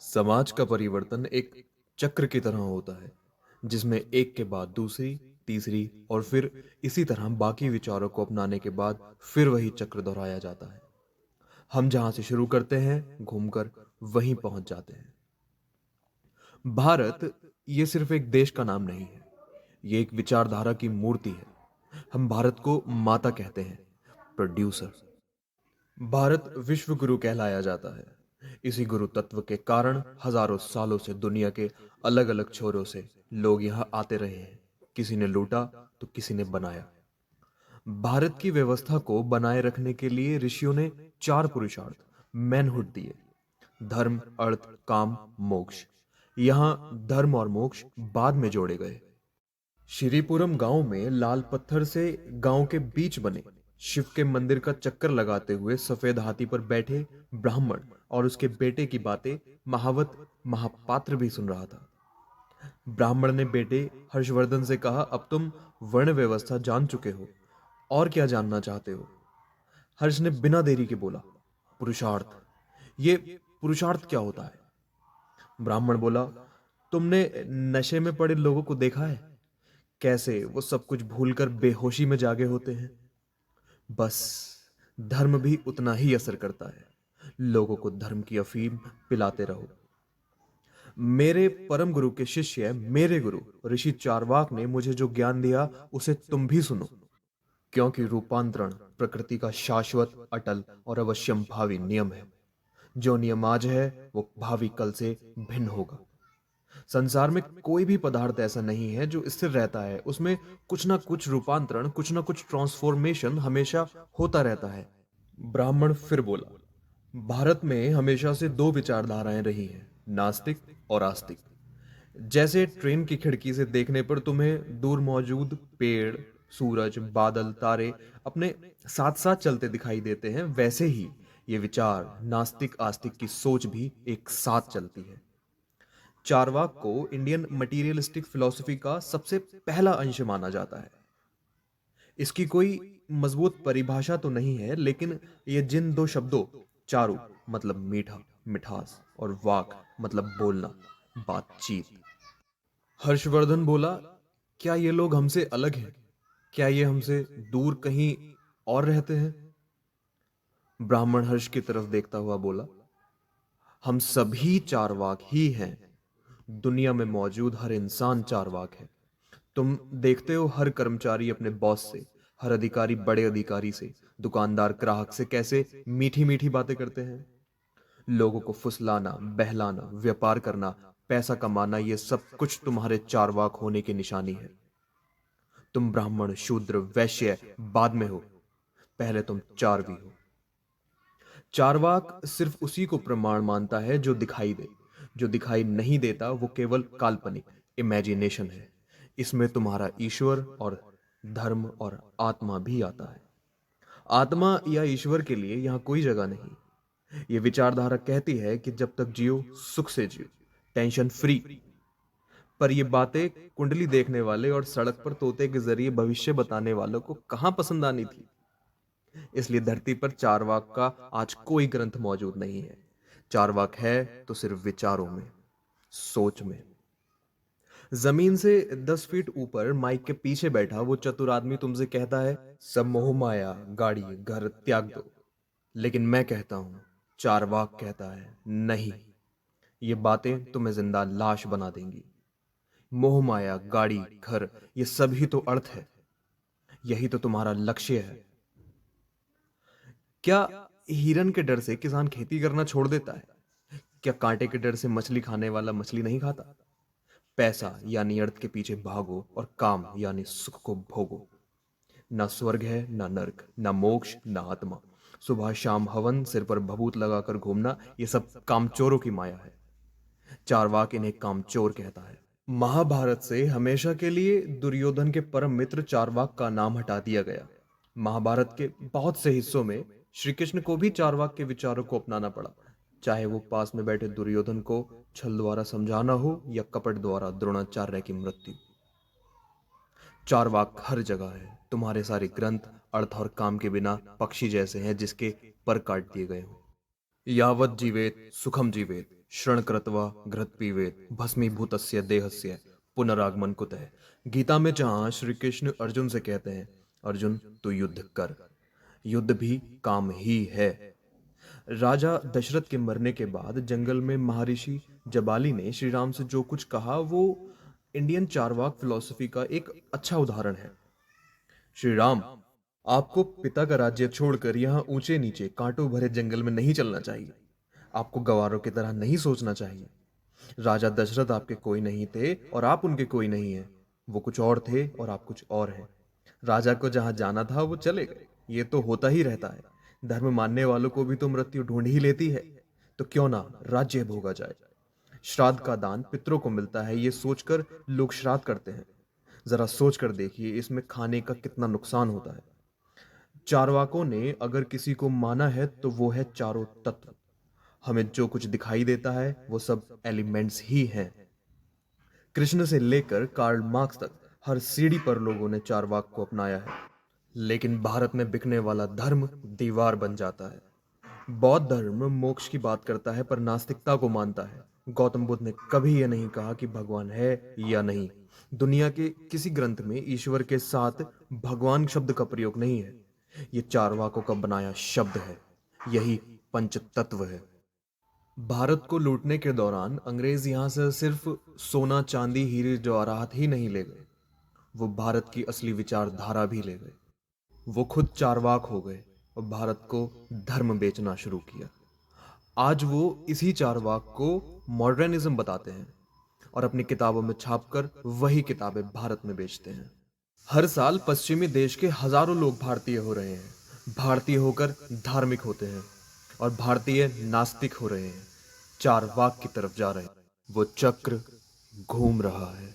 समाज का परिवर्तन एक चक्र की तरह होता है जिसमें एक के बाद दूसरी, तीसरी और फिर इसी तरह बाकी विचारों को अपनाने के बाद फिर वही चक्र दोहराया जाता है। हम जहां से शुरू करते हैं घूमकर वहीं पहुंच जाते हैं। भारत ये सिर्फ एक देश का नाम नहीं है, ये एक विचारधारा की मूर्ति है। हम भारत को माता कहते हैं, प्रोड्यूसर। भारत विश्व गुरु कहलाया जाता है। इसी गुरु तत्व के कारण हजारों सालों से दुनिया के अलग अलग छोरों से लोग यहाँ आते रहे हैं। किसी ने लूटा तो किसी ने बनाया। भारत की व्यवस्था को बनाए रखने के लिए ऋषियों ने चार पुरुषार्थ, मैनहुड दिए: धर्म, अर्थ, काम, मोक्ष। यहाँ धर्म और मोक्ष बाद में जोड़े गए। श्रीपुरम गांव में लाल पत्थर से गांव के बीच बने शिव के मंदिर का चक्कर लगाते हुए सफेद हाथी पर बैठे ब्राह्मण और उसके बेटे की बातें महावत महापात्र भी सुन रहा था। ब्राह्मण ने बेटे हर्षवर्धन से कहा, अब तुम वर्ण व्यवस्था जान चुके हो, और क्या जानना चाहते हो? हर्ष ने बिना देरी के बोला, पुरुषार्थ। ये पुरुषार्थ क्या होता है? ब्राह्मण बोला, तुमने नशे में पड़े लोगों को देखा है? कैसे वो सब कुछ भूलकर बेहोशी में जागे होते हैं। बस धर्म भी उतना ही असर करता है। लोगों को धर्म की अफीम पिलाते रहो। मेरे परम गुरु के शिष्य, मेरे गुरु ऋषि चारवाक ने मुझे जो ज्ञान दिया उसे तुम भी सुनो। क्योंकि रूपांतरण प्रकृति का शाश्वत, अटल और अवश्यम भावी नियम है। जो नियम आज है वो भावी कल से भिन्न होगा। संसार में कोई भी पदार्थ ऐसा नहीं है जो स्थिर रहता है। उसमें कुछ ना कुछ रूपांतरण, कुछ ना कुछ ट्रांसफॉर्मेशन हमेशा होता रहता है। ब्राह्मण फिर बोला, भारत में हमेशा से दो विचारधाराएं रही हैं, नास्तिक और आस्तिक। जैसे ट्रेन की खिड़की से देखने पर तुम्हें दूर मौजूद पेड़, सूरज, बादल, तारे अपने साथ साथ चलते दिखाई देते हैं, वैसे ही ये विचार नास्तिक आस्तिक की सोच भी एक साथ चलती है। चारवाक को इंडियन मटीरियलिस्टिक फिलॉसफी का सबसे पहला अंश माना जाता है। इसकी कोई मजबूत परिभाषा तो नहीं है, लेकिन ये जिन दो शब्दों, चारु मतलब मीठा, मिठास, और वाक मतलब बोलना, बातचीत। हर्षवर्धन बोला, क्या ये लोग हमसे अलग हैं? क्या ये हमसे दूर कहीं और रहते हैं? ब्राह्मण हर्ष की तरफ देखता हुआ बोला, हम सभी चारवाक ही हैं। दुनिया में मौजूद हर इंसान चारवाक है। तुम देखते हो हर कर्मचारी अपने बॉस से, हर अधिकारी बड़े अधिकारी से, दुकानदार ग्राहक से कैसे मीठी मीठी बातें करते हैं। लोगों को फुसलाना, बहलाना, व्यापार करना, पैसा कमाना, ये सब कुछ तुम्हारे चारवाक होने की निशानी है। तुम ब्राह्मण, शूद्र, वैश्य बाद में हो, पहले तुम चारवी हो। चारवाक सिर्फ उसी को प्रमाण मानता है जो दिखाई दे। जो दिखाई नहीं देता वो केवल काल्पनिक, इमेजिनेशन है। इसमें तुम्हारा ईश्वर और धर्म और आत्मा भी आता है। आत्मा या ईश्वर के लिए यहां कोई जगह नहीं। ये विचारधारा कहती है कि जब तक जियो सुख से जियो, टेंशन फ्री। पर ये बातें कुंडली देखने वाले और सड़क पर तोते के जरिए भविष्य बताने वालों को कहां पसंद आनी थी। इसलिए धरती पर चारवाक का आज कोई ग्रंथ मौजूद नहीं है। चारवाक है तो सिर्फ विचारों में, सोच में। जमीन से 10 फीट ऊपर माइक के पीछे बैठा वो चतुर आदमी तुमसे कहता है, सब मोह माया, गाड़ी, घर त्याग दो। लेकिन मैं कहता हूं, चारवाक कहता है, नहीं, ये बातें तुम्हें जिंदा लाश बना देंगी। मोह माया, गाड़ी, घर, ये सभी तो अर्थ है। यही तो तुम्हारा लक्ष्य है। क्या हिरन के डर से किसान खेती करना छोड़ देता है? क्या कांटे के डर से मछली खाने वाला मछली नहीं खाता? पैसा यानी अर्थ के पीछे भागो और काम यानी सुख को भोगो। ना स्वर्ग है, ना नरक, ना मोक्ष, ना आत्मा। सुबह शाम हवन, सिर पर भभूत लगाकर घूमना, ये सब कामचोरों की माया है। चारवाक इन्हें कामचोर कहता है। महाभारत से हमेशा के लिए दुर्योधन के परम मित्र चारवाक का नाम हटा दिया गया। महाभारत के बहुत से हिस्सों में श्री कृष्ण को भी चारवाक के विचारों को अपनाना पड़ा, चाहे वो पास में बैठे दुर्योधन को छल द्वारा समझाना हो या कपट द्वारा द्रोणाचार्य की मृत्यु। चारवाक हर जगह है। तुम्हारे सारे ग्रंथ अर्थ और काम के बिना पक्षी जैसे हैं जिसके पर काट दिए गए हों। यावत् जीवेत सुखम जीवेत श्रण कृत्वा घृत पीवेत भस्मीभूतस्य देहस्य पुनरागमन कुतः। गीता में जहां श्री कृष्ण अर्जुन से कहते हैं, अर्जुन तू युद्ध कर, युद्ध भी काम ही है। राजा दशरथ के मरने के बाद जंगल में महर्षि जबाली ने श्री राम से जो कुछ कहा वो इंडियन चारवाक फिलॉसफी का एक अच्छा उदाहरण है। श्री राम, आपको पिता का राज्य छोड़कर यहाँ ऊंचे नीचे कांटों भरे जंगल में नहीं चलना चाहिए। आपको गवारों की तरह नहीं सोचना चाहिए। राजा दशरथ आपके कोई नहीं थे और आप उनके कोई नहीं हैं। वो कुछ और थे और आप कुछ और हैं। राजा को जहां जाना था वो चले गए। ये तो होता ही रहता है। धर्म मानने वालों को भी तो मृत्यु ढूंढ ही लेती है। तो क्यों ना राज्य भोगा जाए। श्राद्ध का दान पितरों को मिलता है, ये सोचकर लोग श्राद्ध करते हैं। जरा सोच कर देखिए इसमें खाने का कितना नुकसान होता है। चारवाकों ने अगर किसी को माना है तो वो है चारों तत्व। हमें जो कुछ दिखाई देता है वो सब एलिमेंट्स ही हैं। कृष्ण से लेकर कार्ल मार्क्स तक हर सीढ़ी पर लोगों ने चारवाक को अपनाया है। लेकिन भारत में बिकने वाला धर्म दीवार बन जाता है। बौद्ध धर्म मोक्ष की बात करता है पर नास्तिकता को मानता है। गौतम बुद्ध ने कभी यह नहीं कहा कि भगवान है या नहीं। दुनिया के किसी ग्रंथ में ईश्वर के साथ भगवान शब्द का प्रयोग नहीं है। ये चारवाकों का बनाया शब्द है। यही पंच तत्व है। भारत को लूटने के दौरान अंग्रेज यहां से सिर्फ सोना चांदी हीरे जवाहरात ही नहीं ले गए, वो भारत की असली विचारधारा भी ले गए। वो खुद चारवाक हो गए और भारत को धर्म बेचना शुरू किया। आज वो इसी चारवाक को मॉडर्निज्म बताते हैं और अपनी किताबों में छापकर वही किताबें भारत में बेचते हैं। हर साल पश्चिमी देश के हजारों लोग भारतीय हो रहे हैं। भारतीय होकर धार्मिक होते हैं और भारतीय नास्तिक हो रहे हैं। चारवाक की तरफ जा रहे हैं। वो चक्र घूम रहा है।